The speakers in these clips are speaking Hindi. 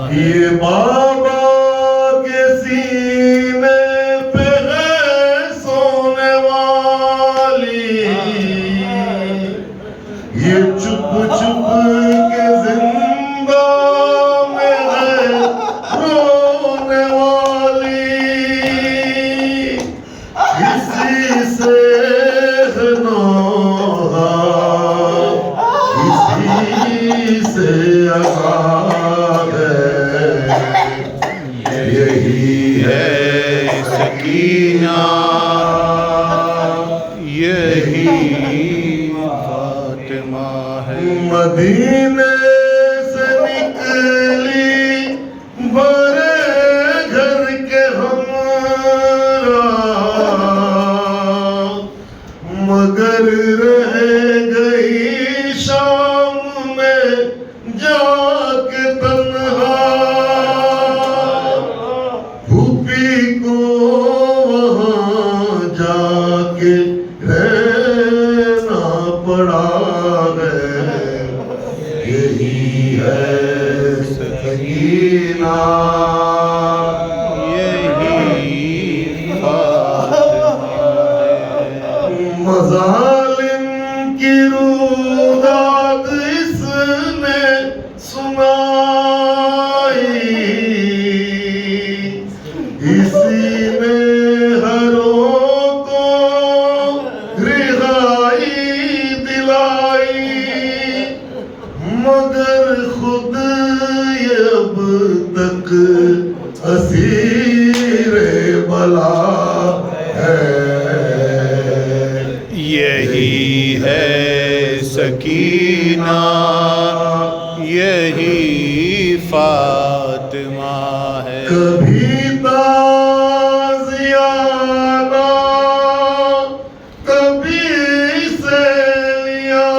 है। ये बाबा के सीने पे है सोने वाली, ये चुप चुप के जिंदा में है रोने वाली, इसी से है नौहा, इसी से आज़ाद है, यही है सकीना, यही फातिमा है। मदीने से निकली बड़े घर के हमरा, मगर रह गई शाम में जाके तन्हा, भूपी को वहाँ जाके रहना पड़ा है, यही है सकीना, यही फातिमा है। मज़ालिम की रुदाद इसने सुनाई, इसी ने हरों को रिहाई दिलाई, मगर खुद ये अब तक असीरे बला है, यही है सकीना, यही फातिमा है। कभी ताज़ियाना कभी से लिया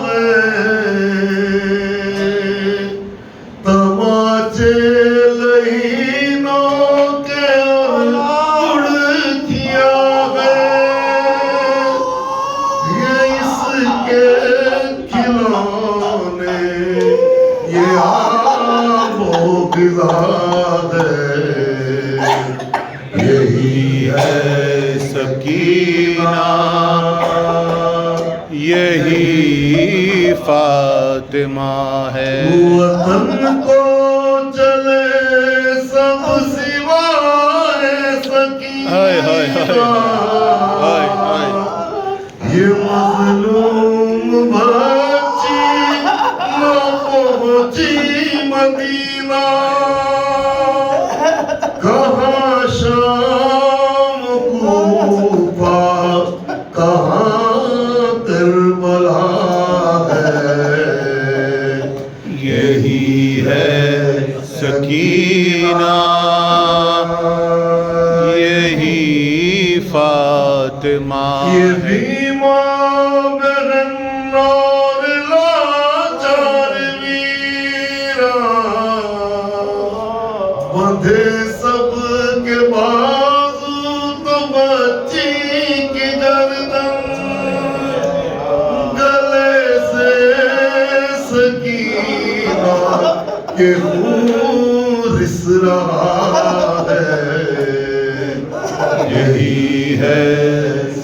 है, तमाचे लहीनों के उड़ किया है, ये इसके खिलौने, ये आबो गिज़ा है, यही है सकीना, यही फातिमा है। वतन को चले सब सिवाय हाय हाय हाय सकीना, हाय हाय। ये मज़लूम बच्ची न पहुंची मदीना, कहाँ शाम कूफा, कहाँ करबला है, यही है सकीना, यही फातिमा ये है। बीमा बहन और लाचार वीरा, बंधे सब के बाजू तो बच्ची की गर्दन, गले से सकीना के खून रिस रहा है, यही है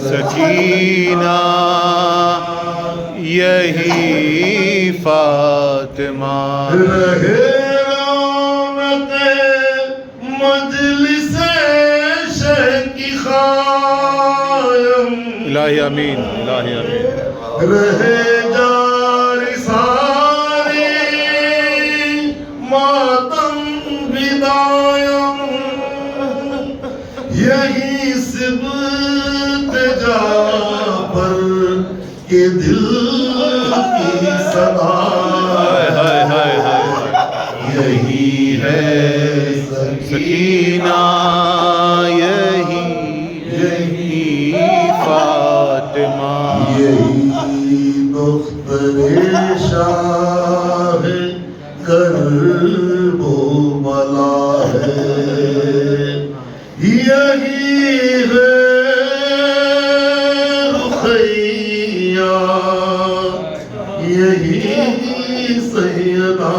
सकीना, यही फातिमा है। रहे रौनक़े मजलिसे शह की ख़ायम, इलाही आमीन, इलाही आमीन। रहे जारी सारी मातम विदायम, यही सिबत जाफर के दिल की सदा हाय हाय हाय हाय। यही है सकीना, यही फातिमा, यही दुख्तरे शाह करबो बला है, यही है रुखैया, यही सैयदा